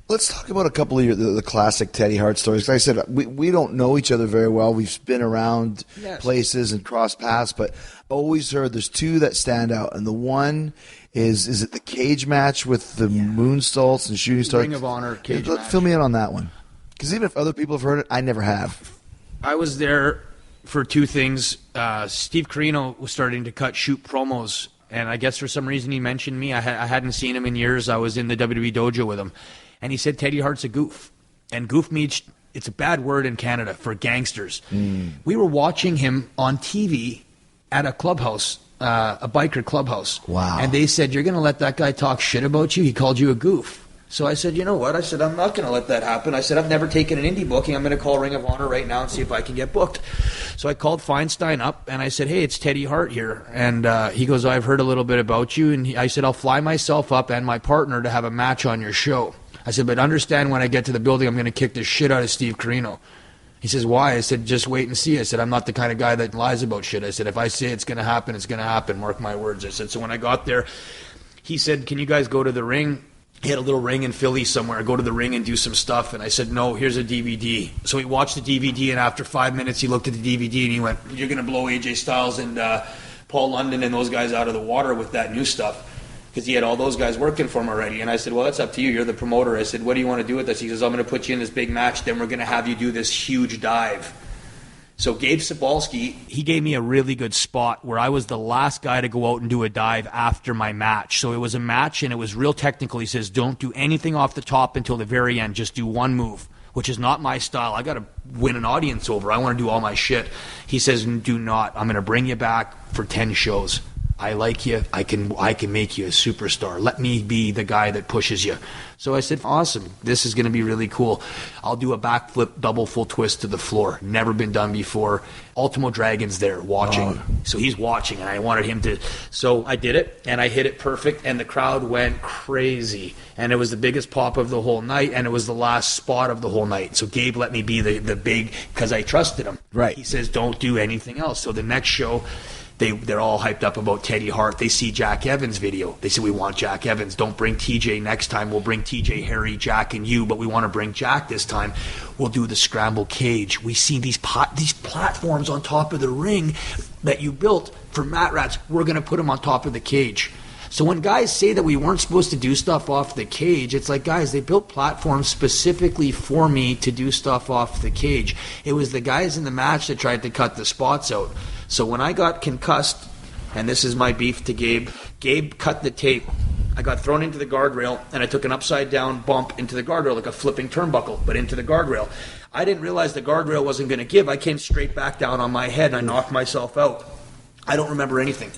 Let's talk about a couple of the classic Teddy Hart stories. Like I said, we don't know each other very well. We've been around places and crossed paths, but always heard there's two that stand out. And the one is it the cage match with the moonsaults and shooting stars? Ring of Honor cage match. Fill me in on that one. Because even if other people have heard it, I never have. I was there for two things. Steve Carino was starting to shoot promos, and I guess for some reason he mentioned me. I hadn't seen him in years. I was in the WWE dojo with him. And he said Teddy Hart's a goof. And goof means, it's a bad word in Canada for gangsters. We were watching him on TV at a clubhouse, a biker clubhouse. Wow. And they said, you're going to let that guy talk shit about you? He called you a goof. So I said, you know what? I said, I'm not going to let that happen. I said, I've never taken an indie booking. I'm going to call Ring of Honor right now and see if I can get booked. So I called Feinstein up, and I said, hey, it's Teddy Hart here. And he goes, I've heard a little bit about you. And I said, I'll fly myself up and my partner to have a match on your show. I said, but understand when I get to the building, I'm going to kick the shit out of Steve Carino. He says, why? I said, just wait and see. I said, I'm not the kind of guy that lies about shit. I said, if I say it's going to happen, it's going to happen. Mark my words. I said, so when I got there, he said, can you guys go to the ring? He had a little ring in Philly somewhere. Go to the ring and do some stuff. And I said, no, here's a DVD. So he watched the DVD, and after 5 minutes, he looked at the DVD, and he went, you're going to blow AJ Styles and Paul London and those guys out of the water with that new stuff. Because he had all those guys working for him already. And I said, well, that's up to you. You're the promoter. I said, what do you want to do with this? He says, I'm going to put you in this big match. Then we're going to have you do this huge dive. So Gabe Cebulski, he gave me a really good spot where I was the last guy to go out and do a dive after my match. So it was a match, and it was real technical. He says, don't do anything off the top until the very end. Just do one move, which is not my style. I got to win an audience over. I want to do all my shit. He says, do not. I'm going to bring you back for 10 shows. I like you. I can make you a superstar. Let me be the guy that pushes you. So I said, awesome. This is going to be really cool. I'll do a backflip, double full twist to the floor. Never been done before. Ultimo Dragon's there watching. So he's watching, and I wanted him to. So I did it, and I hit it perfect, and the crowd went crazy. And it was the biggest pop of the whole night, and it was the last spot of the whole night. So Gabe let me be the big, because I trusted him. Right. He says, don't do anything else. So the next show, they're all hyped up about Teddy Hart. They see Jack Evans' video. They say, we want Jack Evans. Don't bring TJ next time. We'll bring TJ, Harry, Jack, and you, but we want to bring Jack this time. We'll do the scramble cage. We see these platforms on top of the ring that you built for mat rats. We're going to put them on top of the cage. So when guys say that we weren't supposed to do stuff off the cage, it's like, guys, they built platforms specifically for me to do stuff off the cage. It was the guys in the match that tried to cut the spots out. So when I got concussed, and this is my beef to Gabe cut the tape. I got thrown into the guardrail, and I took an upside-down bump into the guardrail, like a flipping turnbuckle, but into the guardrail. I didn't realize the guardrail wasn't going to give. I came straight back down on my head, and I knocked myself out. I don't remember anything.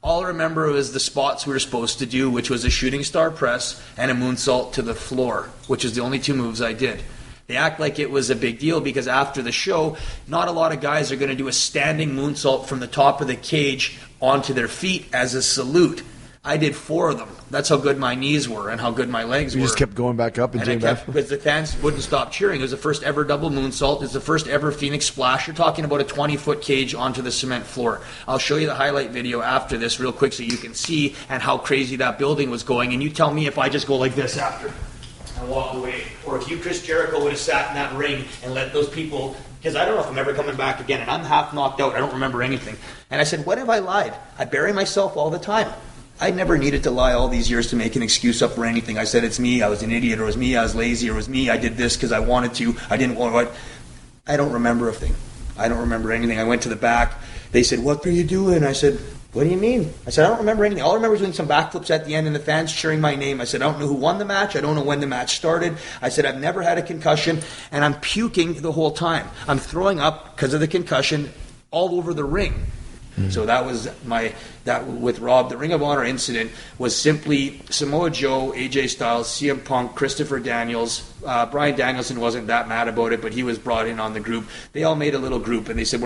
All I remember was the spots we were supposed to do, which was a shooting star press and a moonsault to the floor, which is the only two moves I did. They act like it was a big deal because after the show, not a lot of guys are going to do a standing moonsault from the top of the cage onto their feet as a salute. I did 4 of them. That's how good my knees were and how good my legs were. You just kept going back up and doing that? Because the fans wouldn't stop cheering. It was the first ever double moonsault. It was the first ever Phoenix Splash. You're talking about a 20-foot cage onto the cement floor. I'll show you the highlight video after this real quick so you can see and how crazy that building was going. And you tell me if I just go like this after and walk away. Or if you, Chris Jericho, would have sat in that ring and let those people, because I don't know if I'm ever coming back again, and I'm half knocked out. I don't remember anything. And I said, what have I lied? I bury myself all the time. I never needed to lie all these years to make an excuse up for anything. I said, it's me, I was an idiot, or it was me, I was lazy, or it was me, I did this because I wanted to, I didn't want to. I don't remember a thing. I don't remember anything. I went to the back. They said, what are you doing? I said, what do you mean? I said, I don't remember anything. All I remember was doing some backflips at the end and the fans cheering my name. I said, I don't know who won the match. I don't know when the match started. I said, I've never had a concussion, and I'm puking the whole time. I'm throwing up because of the concussion all over the ring. So that was that with Rob. The Ring of Honor incident was simply Samoa Joe, AJ Styles, CM Punk, Christopher Daniels. Bryan Danielson wasn't that mad about it, but he was brought in on the group. They all made a little group, and they said,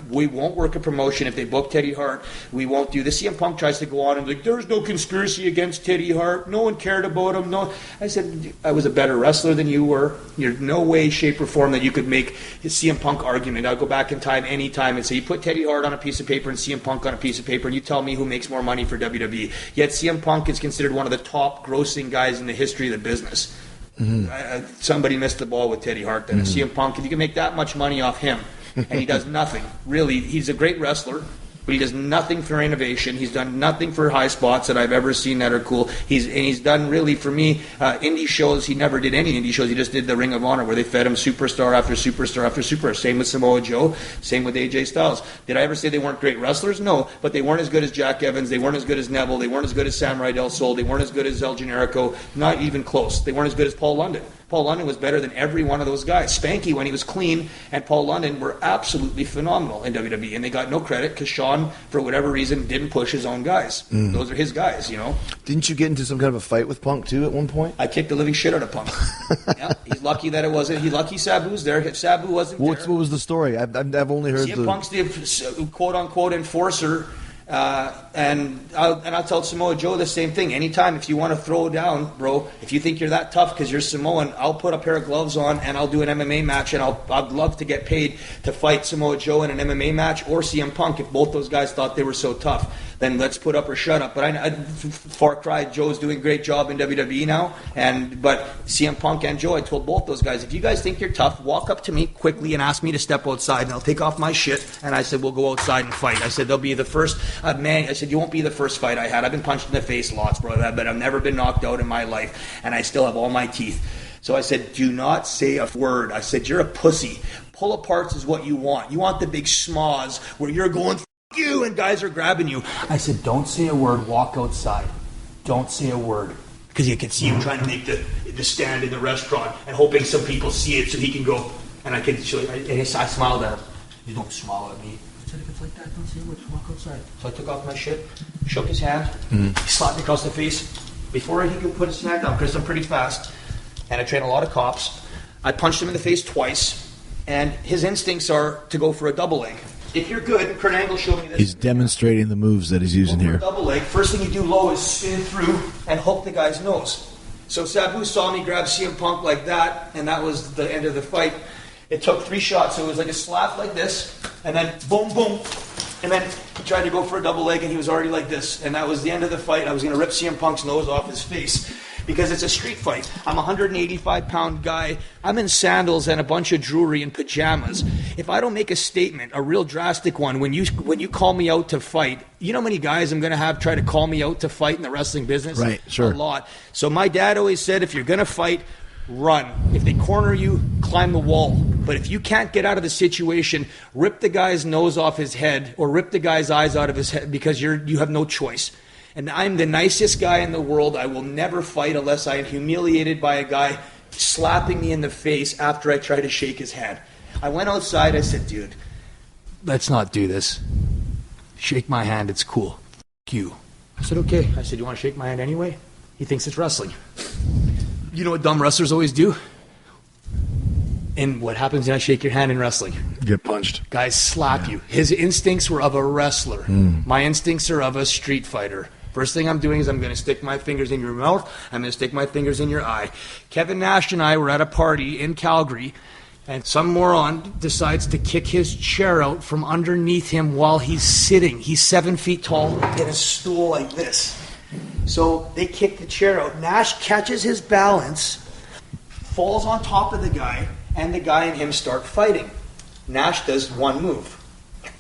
we won't work a promotion if they book Teddy Hart. We won't do this. CM Punk tries to go on and like, there's no conspiracy against Teddy Hart. No one cared about him. No, I said, I was a better wrestler than you were. There's no way, shape, or form that you could make his CM Punk argument. I'll go back in time any time and say, you put Teddy Hart on a piece of paper and CM Punk on a piece of paper, and you tell me who makes more money for WWE. Yet CM Punk is considered one of the top grossing guys in the history of the business. Somebody missed the ball with Teddy Hart. Then CM Punk, if you can make that much money off him, and he does nothing. Really, he's a great wrestler, but he does nothing for innovation. He's done nothing for high spots that I've ever seen that are cool. He's done really, for me, indie shows. He never did any indie shows. He just did the Ring of Honor, where they fed him superstar after superstar after superstar. Same with Samoa Joe. Same with AJ Styles. Did I ever say they weren't great wrestlers? No, but they weren't as good as Jack Evans. They weren't as good as Neville. They weren't as good as Samurai Del Sol. They weren't as good as El Generico. Not even close. They weren't as good as Paul London. Paul London was better than every one of those guys. Spanky, when he was clean, and Paul London were absolutely phenomenal in WWE, and they got no credit because Sean, for whatever reason, didn't push his own guys. Those are his guys, you know. Didn't you get into some kind of a fight with Punk, too, at one point? I kicked the living shit out of Punk. Yeah, he's lucky that it wasn't. He's lucky Sabu's there. If Sabu wasn't there. What was the story? I've only heard CM Punk's the quote-unquote enforcer. And I'll tell Samoa Joe the same thing. Anytime, if you want to throw down, bro, if you think you're that tough because you're Samoan, I'll put a pair of gloves on and I'll do an MMA match, and I'd love to get paid to fight Samoa Joe in an MMA match or CM Punk if both those guys thought they were so tough. Then let's put up or shut up. But far cry, Joe's doing a great job in WWE now, but CM Punk and Joe, I told both those guys, if you guys think you're tough, walk up to me quickly and ask me to step outside, and I'll take off my shit, and I said, we'll go outside and fight. I said, they'll be the first man. I said, you won't be the first fight I had. I've been punched in the face lots, bro, but I've never been knocked out in my life, and I still have all my teeth. So I said, do not say a word. I said, you're a pussy. Pull aparts is what you want. You want the big schmoz where you're going, you, and guys are grabbing you. I said, don't say a word, walk outside. Don't say a word. Because you can see him trying to make the stand in the restaurant and hoping some people see it so he can go. And I smiled at him. You don't smile at me. I said, if it's like that, don't say a word, walk outside. So I took off my shit, shook his hand, he slapped me across the face. Before he could put his hand down, because I'm pretty fast, and I train a lot of cops, I punched him in the face twice, and his instincts are to go for a double leg. If you're good, Kurt Angle showed me this. He's demonstrating the moves that he's using here. Double leg. First thing you do low is spin through and hook the guy's nose. So Sabu saw me grab CM Punk like that, and that was the end of the fight. It took 3 shots, so it was like a slap like this, and then boom, boom. And then he tried to go for a double leg, and he was already like this. And that was the end of the fight. I was going to rip CM Punk's nose off his face. Because it's a street fight. I'm a 185-pound guy. I'm in sandals and a bunch of jewelry and pajamas. If I don't make a statement, a real drastic one, when you call me out to fight, you know how many guys I'm going to have try to call me out to fight in the wrestling business? Right, sure. A lot. So my dad always said, if you're going to fight, run. If they corner you, climb the wall. But if you can't get out of the situation, rip the guy's nose off his head or rip the guy's eyes out of his head because you have no choice. And I'm the nicest guy in the world. I will never fight unless I am humiliated by a guy slapping me in the face after I try to shake his hand. I went outside. I said, dude, let's not do this. Shake my hand. It's cool. F*** you. I said, okay. I said, you want to shake my hand anyway? He thinks it's wrestling. You know what dumb wrestlers always do? And what happens when I shake your hand in wrestling? Get punched. Guys slap you. His instincts were of a wrestler. My instincts are of a street fighter. First thing I'm doing is I'm going to stick my fingers in your mouth. I'm going to stick my fingers in your eye. Kevin Nash and I were at a party in Calgary, and some moron decides to kick his chair out from underneath him while he's sitting. He's 7 feet tall in a stool like this. So they kick the chair out. Nash catches his balance, falls on top of the guy, and the guy and him start fighting. Nash does one move.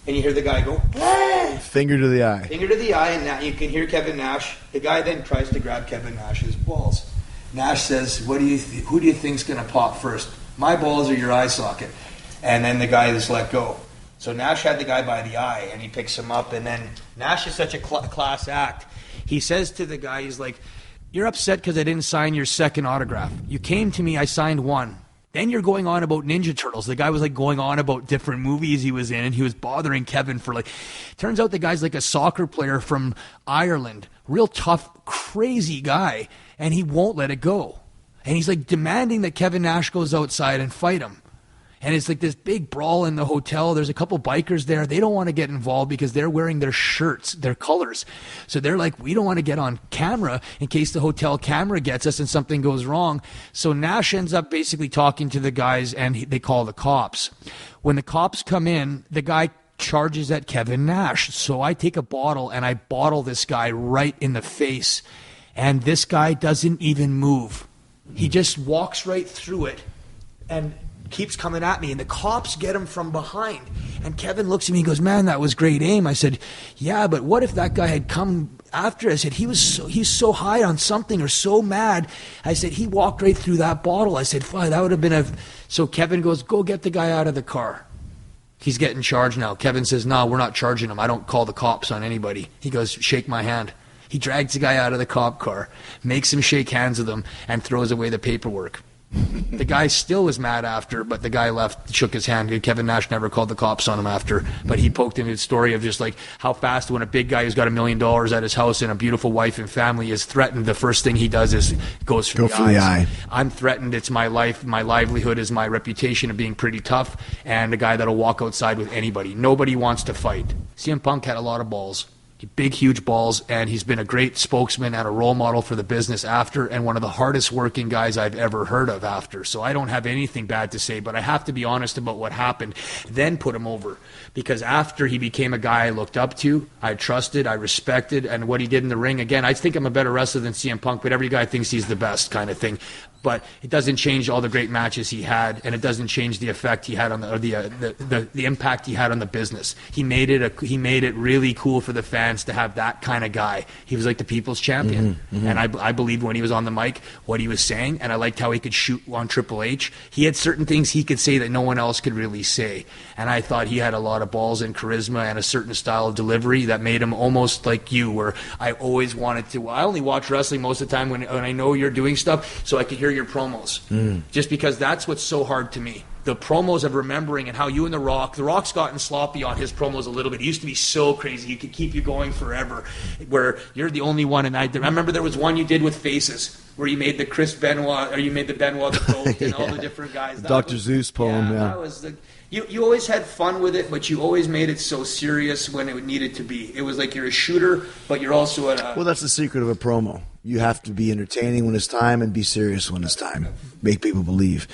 And you hear the guy go, ah! Finger to the eye. Finger to the eye, and now you can hear Kevin Nash. The guy then tries to grab Kevin Nash's balls. Nash says, who do you think's going to pop first? My balls or your eye socket? And then the guy just let go. So Nash had the guy by the eye, and he picks him up, and then Nash is such a class act. He says to the guy, he's like, you're upset because I didn't sign your second autograph. You came to me, I signed one. Then you're going on about Ninja Turtles. The guy was like going on about different movies he was in, and he was bothering Kevin for turns out the guy's like a soccer player from Ireland. Real tough, crazy guy, and he won't let it go. And he's like demanding that Kevin Nash goes outside and fight him. And it's like this big brawl in the hotel. There's a couple bikers there. They don't want to get involved because they're wearing their shirts, their colors. So they're like, we don't want to get on camera in case the hotel camera gets us and something goes wrong. So Nash ends up basically talking to the guys, and they call the cops. When the cops come in, the guy charges at Kevin Nash. So I take a bottle and I bottle this guy right in the face. And this guy doesn't even move. He just walks right through it and keeps coming at me, and the cops get him from behind. And Kevin looks at me and goes, man, that was great aim. I said, yeah, but what if that guy had come after? I said, he's so high on something or so mad. I said, he walked right through that bottle. I said, fine, that would have been So Kevin goes, go get the guy out of the car. He's getting charged now. Kevin says, no, we're not charging him. I don't call the cops on anybody. He goes, shake my hand. He drags the guy out of the cop car, makes him shake hands with him, and throws away the paperwork. The guy still was mad after, but the guy left, shook his hand. Kevin Nash never called the cops on him after, but he poked him his story of just like how fast when a big guy who's got $1 million at his house and a beautiful wife and family is threatened, the first thing he does is goes for the eye. I'm threatened. It's my life. My livelihood is my reputation of being pretty tough and a guy that'll walk outside with anybody. Nobody wants to fight. CM Punk had a lot of balls. Big, huge balls, and he's been a great spokesman and a role model for the business after, and one of the hardest working guys I've ever heard of after. So I don't have anything bad to say, but I have to be honest about what happened, then put him over. Because after he became a guy I looked up to, I trusted, I respected, and what he did in the ring, again, I think I'm a better wrestler than CM Punk, but every guy thinks he's the best kind of thing. But it doesn't change all the great matches he had, and it doesn't change the effect he had on the impact he had on the business. He made it really cool for the fans to have that kind of guy. He was like the people's champion, and I believed when he was on the mic what he was saying, and I liked how he could shoot on Triple H. He had certain things he could say that no one else could really say, and I thought he had a lot of balls and charisma and a certain style of delivery that made him almost like you, where I always wanted to. I only watch wrestling most of the time when I know you're doing stuff, so I could hear your promos, just because that's what's so hard to me. The promos of remembering and how you and The Rock's gotten sloppy on his promos a little bit. He used to be so crazy. He could keep you going forever, where you're the only one. And I remember there was one you did with Faces where you made the Chris Benoit, or you made the Benoit the Goat and all the different guys. Dr. Zeus poem, yeah. That was you always had fun with it, but you always made it so serious when it needed to be. It was like you're a shooter, but you're also well, that's the secret of a promo. You have to be entertaining when it's time and be serious when it's time. Make people believe.